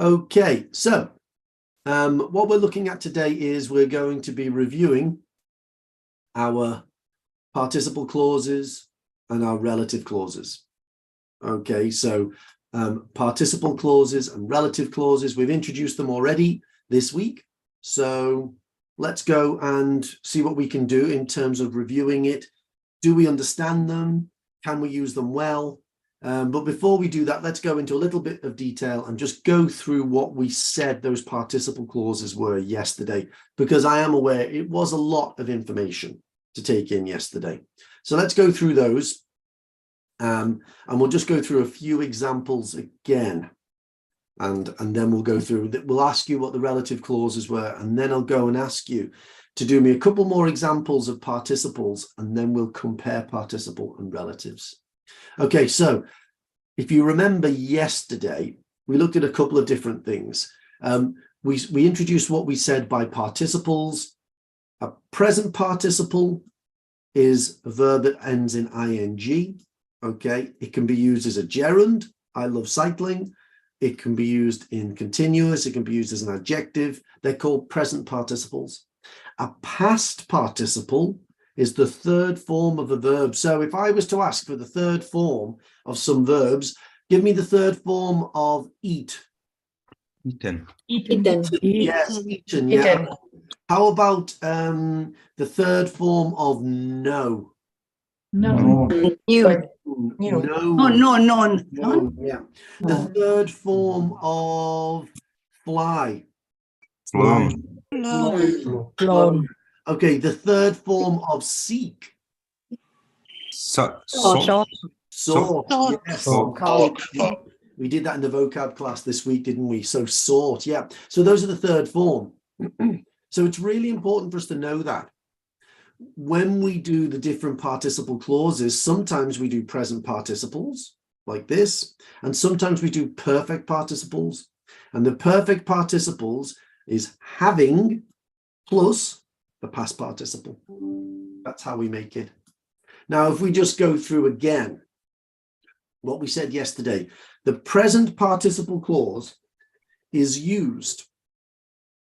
Okay, so what we're looking at today is we're going to be reviewing our participle clauses and our relative clauses. Okay, so participle clauses and relative clauses, we've introduced them already this week. So let's go and see what we can do in terms of reviewing it. Do we understand them? Can we use them well? But before we do that, let's go into a little bit of detail and just go through what we said those participle clauses were yesterday, because I am aware it was a lot of information to take in yesterday. So let's go through those. And we'll just go through a few examples again. And then we'll go through that. We'll ask you what the relative clauses were, and then I'll go and ask you to do me a couple more examples of participles, and then we'll compare participle and relatives. Okay, so if you remember yesterday, we looked at a couple of different things. We introduced what we said by participles. A present participle is a verb that ends in ing. Okay, it can be used as a gerund. I love cycling. It can be used in continuous. It can be used as an adjective. They're called present participles. A past participle is the third form of a verb. So if I was to ask for the third form of some verbs, give me the third form of eat. Eaten. Eaten. Yes, eaten. Yeah. How about the third form of no? No. No. You. No. Yeah. The third form of fly. Flown. Flown. Okay, the third form of seek. Sought. Sought. Sought. Yes. Sought. We did that in the vocab class this week, didn't we? So sought, yeah. So those are the third form. So it's really important for us to know that when we do the different participle clauses, sometimes we do present participles like this, and sometimes we do perfect participles. And the perfect participles is having plus the past participle. That's how we make it. Now, if we just go through again what we said yesterday, the present participle clause is used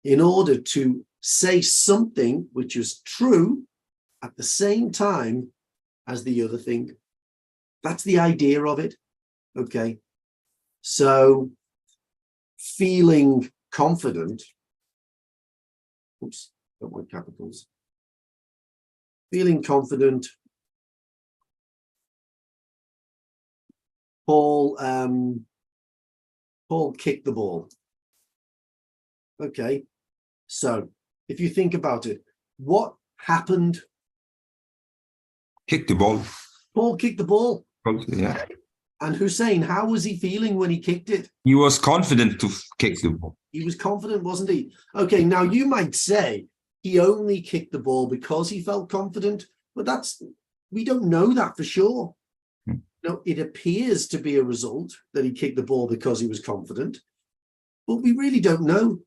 in order to say something which is true at the same time as the other thing. That's the idea of it. Okay. So feeling confident. Oops, don't want capitals. Feeling confident. Paul kicked the ball. Okay. So if you think about it, what happened? Kick the ball. Paul kicked the ball. Yeah. And Hussein, how was he feeling when he kicked it? He was confident to kick the ball. He was confident, wasn't he? Okay, now you might say he only kicked the ball because he felt confident, but we don't know that for sure. No, it appears to be a result that he kicked the ball because he was confident, but we really don't know.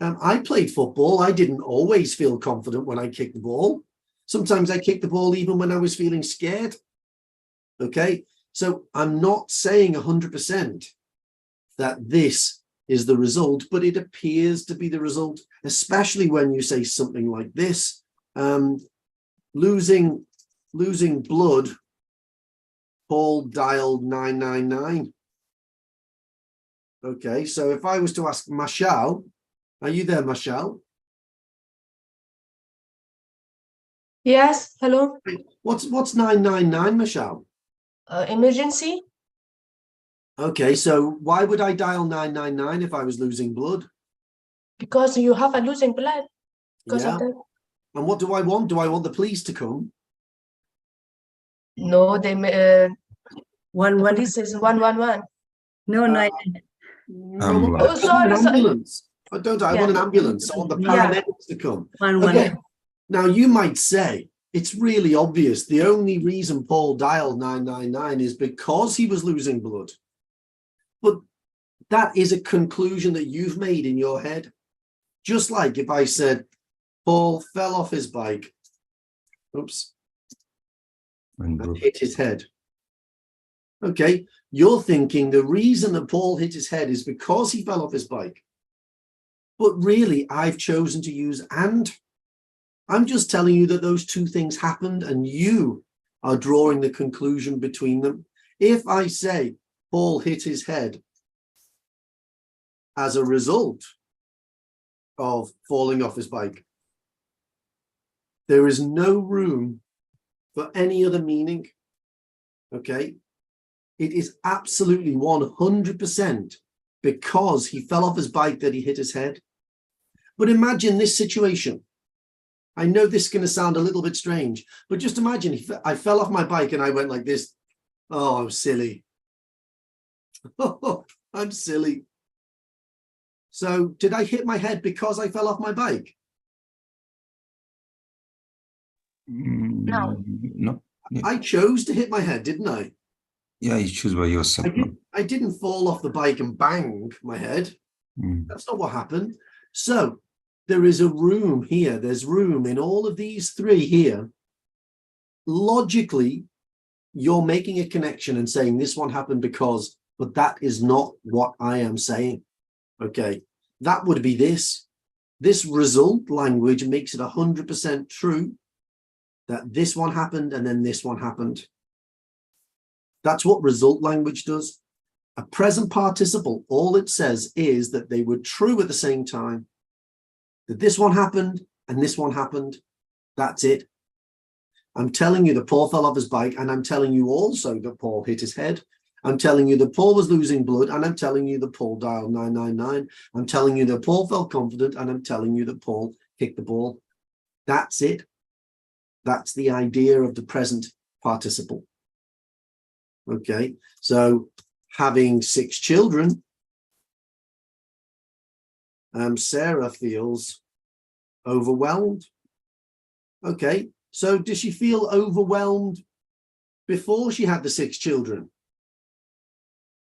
I played football. I didn't always feel confident when I kicked the ball. Sometimes I kicked the ball even when I was feeling scared. Okay, so I'm not saying 100% that this is the result, but it appears to be the result, especially when you say something like this. Losing blood, Paul dialed 999. Okay, so if I was to ask Mashal, are you there, Mashal? Yes, hello. What's 999, Mashal? Emergency? Okay, so why would I dial 999 if I was losing blood? Because you have a losing blood. Because Yeah. of that. And what do I want? Do I want the police to come? No, they police is 111. No. Oh, sorry, an ambulance. I want an ambulance. I want the paramedics to come. Okay. Now you might say it's really obvious. The only reason Paul dialed 999 is because he was losing blood. But that is a conclusion that you've made in your head. Just like if I said Paul fell off his bike, oops, and hit his head. Okay, you're thinking the reason that Paul hit his head is because he fell off his bike. But really, I've chosen to use and. I'm just telling you that those two things happened and you are drawing the conclusion between them. If I say Paul hit his head as a result of falling off his bike, there is no room for any other meaning. Okay, it is absolutely 100% because he fell off his bike that he hit his head. But imagine this situation. I know this is going to sound a little bit strange, but just imagine I fell off my bike and I went like this. Oh, I'm silly. Oh, I'm silly. So did I hit my head because I fell off my bike? No. No. Yeah. I chose to hit my head, didn't I? Yeah, you choose by yourself. I didn't fall off the bike and bang my head. Mm. That's not what happened. So there is a room here. There's room in all of these three here. Logically, you're making a connection and saying this one happened because, but that is not what I am saying. Okay, that would be this. This result language makes it 100% true that this one happened and then this one happened. That's what result language does. A present participle, all it says is that they were true at the same time. That this one happened and this one happened. That's it. I'm telling you that Paul fell off his bike, and I'm telling you also that Paul hit his head. I'm telling you that Paul was losing blood, and I'm telling you that Paul dialed 999. I'm telling you that Paul felt confident, and I'm telling you that Paul kicked the ball. That's it. That's the idea of the present participle. Okay, so having 6 children, Sarah feels overwhelmed. Okay, so does she feel overwhelmed before she had the 6 children?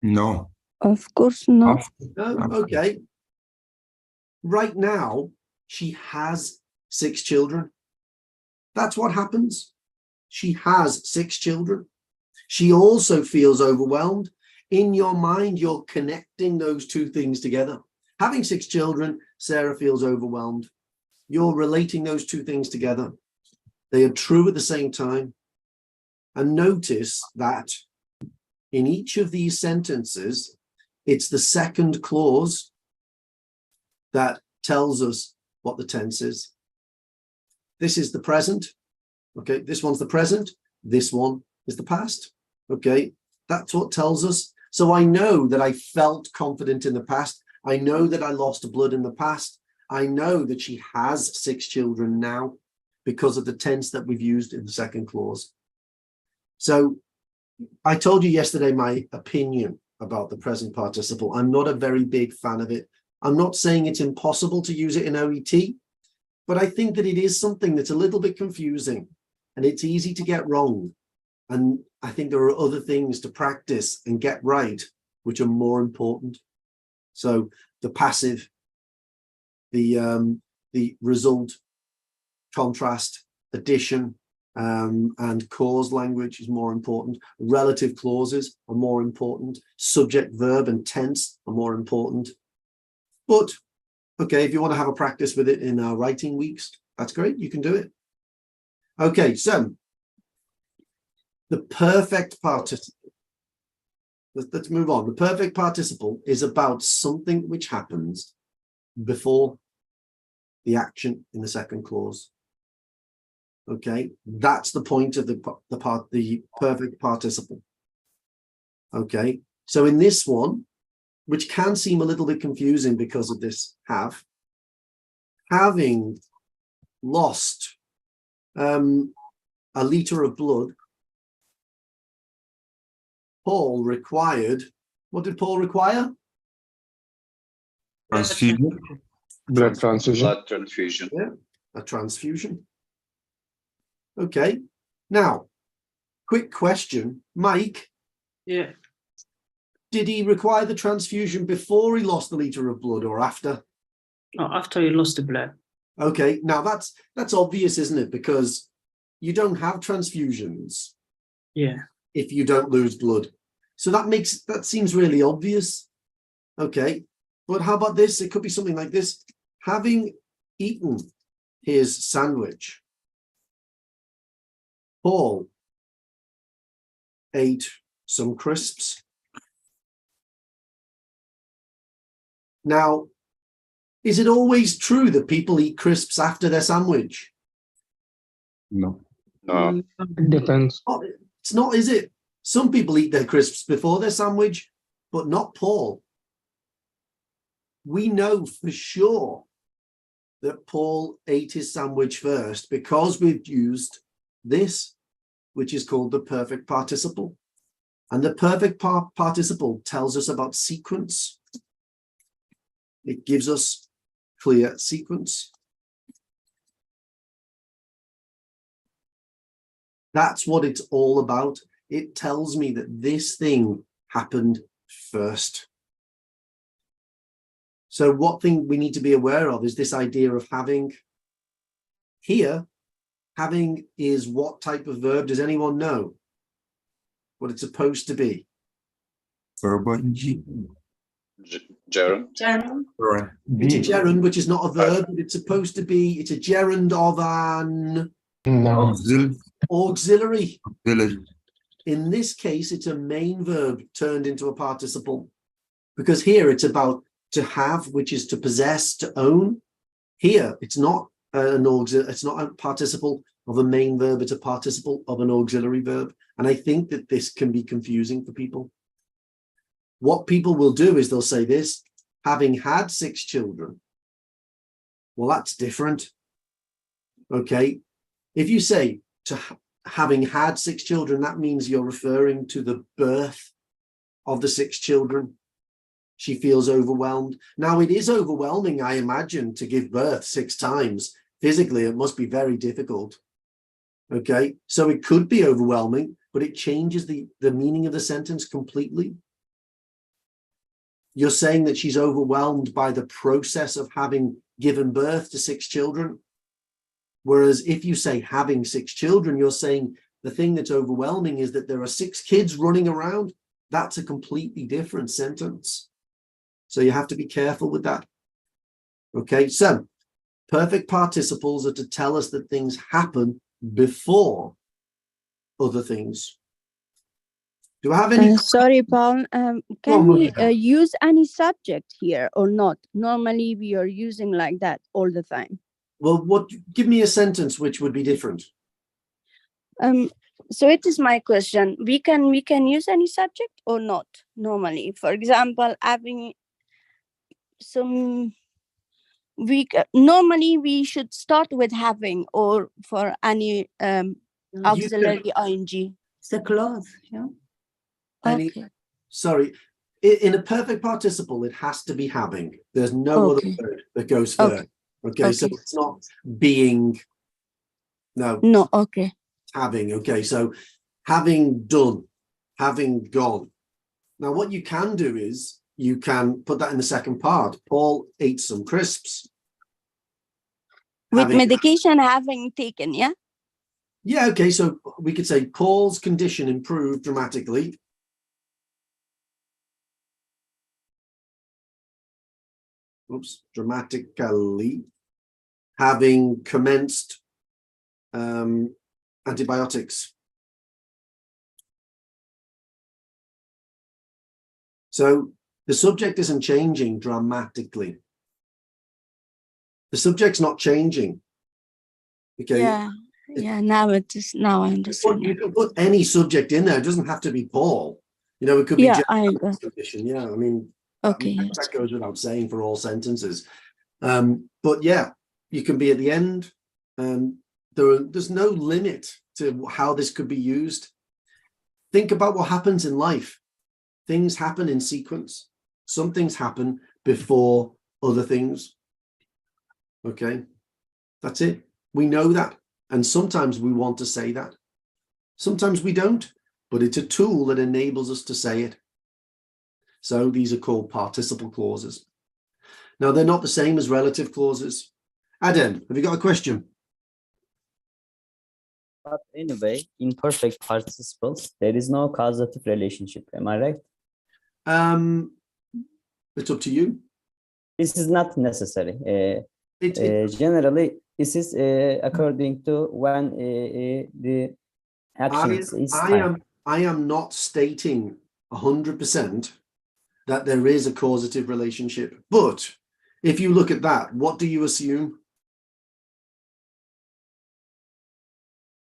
No. Of course not. No, okay. Right now, she has 6 children. That's what happens. She has 6 children. She also feels overwhelmed. In your mind, you're connecting those two things together. Having 6 children, Sarah feels overwhelmed. You're relating those two things together. They are true at the same time. And notice that in each of these sentences, it's the second clause that tells us what the tense is. This is the present. Okay, this one's the present. This one is the past. Okay, that's what tells us. So I know that I felt confident in the past. I know that I lost blood in the past. I know that she has 6 children now because of the tense that we've used in the second clause. So I told you yesterday my opinion about the present participle. I'm not a very big fan of it. I'm not saying it's impossible to use it in OET, but I think that it is something that's a little bit confusing and it's easy to get wrong. And I think there are other things to practice and get right, which are more important. So the passive, the result, contrast, addition, and cause language is more important. Relative clauses are more important. Subject, verb, and tense are more important. But, okay, if you want to have a practice with it in our writing weeks, that's great. You can do it. Okay, so the perfect participle. Let's move on. The perfect participle is about something which happens before the action in the second clause. Okay, that's the point of the perfect participle. Okay, so in this one, which can seem a little bit confusing because of this having lost a liter of blood, Paul required, what did Paul require? Transfusion. Blood transfusion. Blood transfusion. Yeah, a transfusion. Okay, now, quick question, Mike. Yeah. Did he require the transfusion before he lost the liter of blood or after? Oh, after you lost the blood. Okay, now that's obvious, isn't it? Because you don't have transfusions Yeah. if you don't lose blood. So that seems really obvious. Okay, but how about this? It could be something like this. Having eaten his sandwich, Paul ate some crisps. Now, is it always true that people eat crisps after their sandwich? No. No. It depends. Oh, it's not, is it? Some people eat their crisps before their sandwich, but not Paul. We know for sure that Paul ate his sandwich first because we've used this, which is called the perfect participle. And the perfect participle tells us about sequence. It gives us clear sequence. That's what it's all about. It tells me that this thing happened first. So what thing we need to be aware of is this idea of having. Here, having is what type of verb? Does anyone know what it's supposed to be? Verb ing. Gerund. Gerund. Correct. It's a gerund, which is not a verb, but it's supposed to be, it's a gerund of an No. auxiliary. Auxiliary. In this case, it's a main verb turned into a participle, because here it's about to have, which is to possess, to own. Here, it's not it's not a participle of a main verb, it's a participle of an auxiliary verb. And I think that this can be confusing for people. What people will do is they'll say this, having had 6 children. Well, that's different. Okay. If you say to having had 6 children, that means you're referring to the birth of the 6 children. She feels overwhelmed. Now, it is overwhelming, I imagine, to give birth 6 times. Physically, it must be very difficult. Okay, so it could be overwhelming, but it changes the meaning of the sentence completely. You're saying that she's overwhelmed by the process of having given birth to 6 children. Whereas if you say having 6 children, you're saying the thing that's overwhelming is that there are 6 kids running around. That's a completely different sentence. So you have to be careful with that. Okay, so perfect participles are to tell us that things happen before other things. Do I have any? Sorry, Paul. on, Can we Monica. use any subject here or not? Normally, we are using like that all the time. Well, give me a sentence which would be different. So it is my question. We can use any subject or not normally. For example, having some. Normally we should start with having or for any auxiliary ing. It's a clause, yeah. Okay. Sorry, in a perfect participle, it has to be having. There's no Okay. other word that goes Okay. first. Okay, so Okay. it's not being. No, No. Okay. having. Okay, so having done, having gone. Now, what you can do is you can put that in the second part. Paul ate some crisps. With medication having taken, yeah? Yeah, okay, so we could say Paul's condition improved dramatically. Oops, dramatically, having commenced antibiotics. So the subject isn't changing dramatically. The subject's not changing. Okay. Yeah. Yeah. Now I understand. You can put any subject in there. It doesn't have to be Paul. You know, it could be Yeah, just I got. condition. Yeah, I mean, Okay. that, Yes. that goes without saying for all sentences. But yeah, you can be at the end. There's no limit to how this could be used. Think about what happens in life. Things happen in sequence. Some things happen before other things. Okay, that's it. We know that. And sometimes we want to say that. Sometimes we don't, but it's a tool that enables us to say it. So these are called participle clauses. Now, they're not the same as relative clauses. Adam, have you got a question? But anyway, in perfect participles, there is no causative relationship. Am I right? It's up to you. This is not necessary. It, Generally, this is according to when the actions is time. I am not stating 100% that there is a causative relationship, but if you look at that, what do you assume?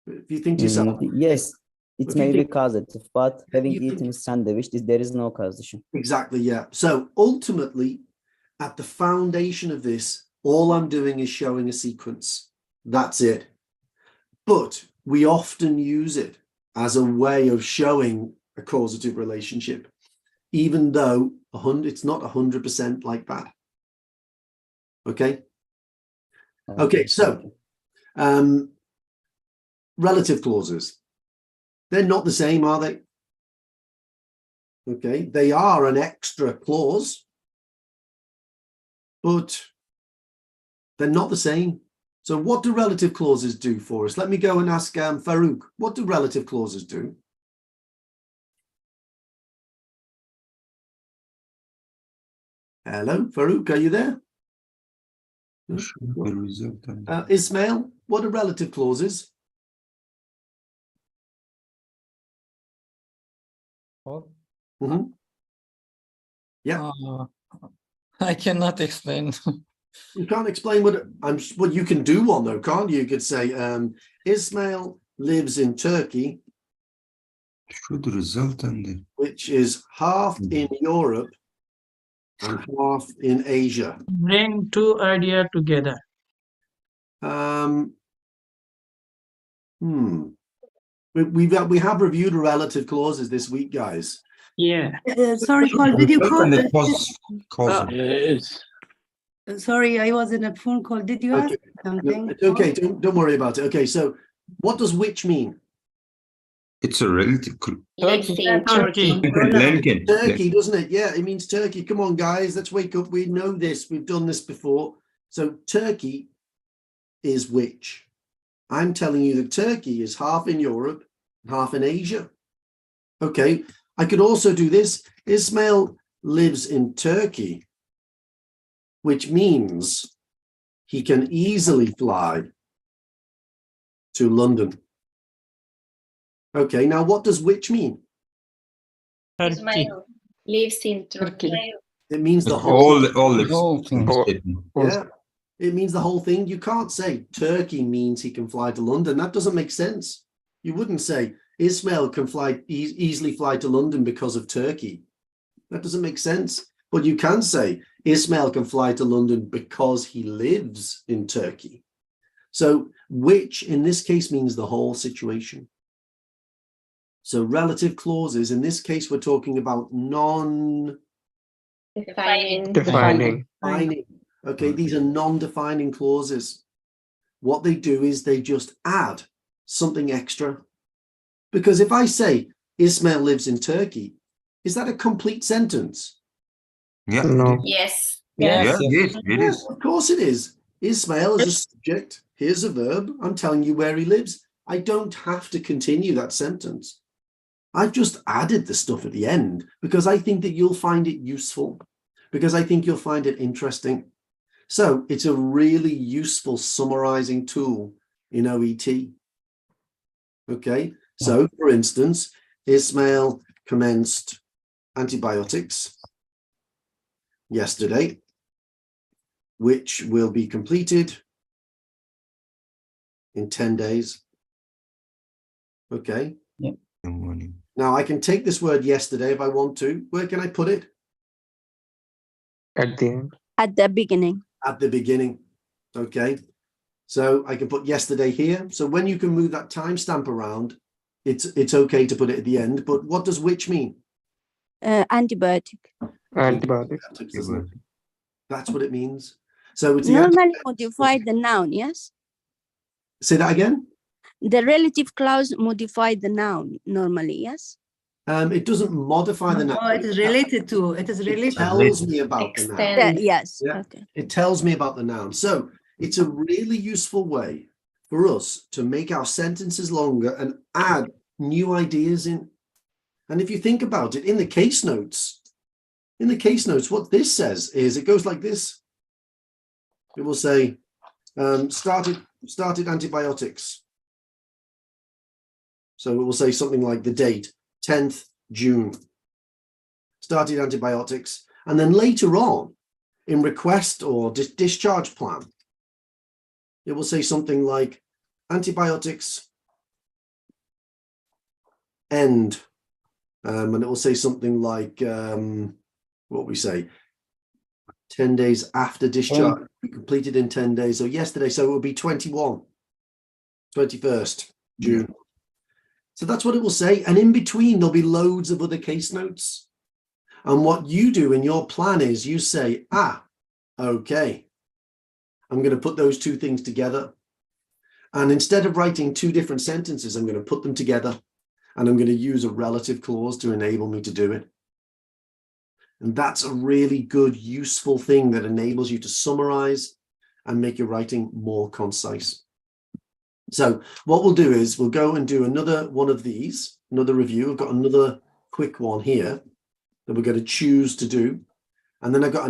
If you think to yourself, Yes, it If you may be think- causative, but having you think- eaten sandwich, there is no causation. exactly, yeah. So ultimately, at the foundation of this, all I'm doing is showing a sequence. That's it. But we often use it as a way of showing a causative relationship, even though it's not 100% like that. Okay. Okay, so relative clauses. They're not the same, are they? Okay, they are an extra clause, but they're not the same. So what do relative clauses do for us? Let me go and ask Farouk, what do relative clauses do? Hello, Farouk, are you there? The result and Ismail, what are relative clauses? Mhm. Yeah. I cannot explain. You can't explain what well, you can do one though, can't you? You could say Ismail lives in Turkey, should result and which is half in Europe and half in Asia. Bring two ideas together. We have reviewed relative clauses this week, guys. Yeah. Sorry, Paul, did you call? and cause Sorry, I was in a phone call. Did you ask Okay. something? No, it's okay, don't worry about it. Okay, so what does which mean? it's a relative. Turkey. Lincoln. Turkey, doesn't it? Yeah, it means Turkey. Come on, guys, let's wake up. We know this. We've done this before. So Turkey is which? I'm telling you that Turkey is half in Europe, half in Asia. Okay, I could also do this. Ismail lives in Turkey, which means he can easily fly to London. Okay, now what does which mean? Turkey. Lives in Turkey. It means the whole. All the whole thing. Yeah, it means the whole thing. You can't say Turkey means he can fly to London. That doesn't make sense. You wouldn't say Ismail can easily fly to London because of Turkey. That doesn't make sense. But you can say Ismail can fly to London because he lives in Turkey. So which in this case means the whole situation. So relative clauses, in this case, we're talking about Defining. Okay, these are non-defining clauses. What they do is they just add something extra. Because if I say Ismail lives in Turkey, is that a complete sentence? Yeah. Yes. Yes. Yes, it is. Of course it is. Ismail is a subject. Here's a verb. I'm telling you where he lives. I don't have to continue that sentence. I've just added the stuff at the end because I think that you'll find it useful, because I think you'll find it interesting. So it's a really useful summarizing tool in OET. Okay, so for instance, Ismail commenced antibiotics yesterday, which will be completed in 10 days. Okay. The morning. Now I can take this word yesterday if I want to. Where can I put it? At the end. At the beginning. At the beginning. Okay. So I can put yesterday here. So when you can move that timestamp around, it's okay to put it at the end. But what does which mean? Antibiotic. Antibiotics. Isn't it? That's what it means. So it's the Normally modify the noun, yes? Say that again. The relative clause modify the noun normally, yes? It doesn't modify the noun. Oh, it is related to. It is It related. tells me about the noun. Extend. Yes. Yeah. Okay. It tells me about the noun. So it's a really useful way for us to make our sentences longer and add new ideas in. And if you think about it, in the case notes, what this says is it goes like this. It will say, started antibiotics. So it will say something like the date, 10th June. Started antibiotics. And then later on, in request or discharge plan, it will say something like antibiotics end. And it will say something like, what we say, 10 days after discharge. We completed in 10 days. So yesterday, so it will be 21st June. So that's what it will say. And in between, there'll be loads of other case notes. And what you do in your plan is you say, okay, I'm going to put those two things together. And instead of writing two different sentences, I'm going to put them together. And I'm going to use a relative clause to enable me to do it. And that's a really good, useful thing that enables you to summarize and make your writing more concise. So what we'll do is we'll go and do another one of these, another review. I've got another quick one here that we're going to choose to do. And then I've got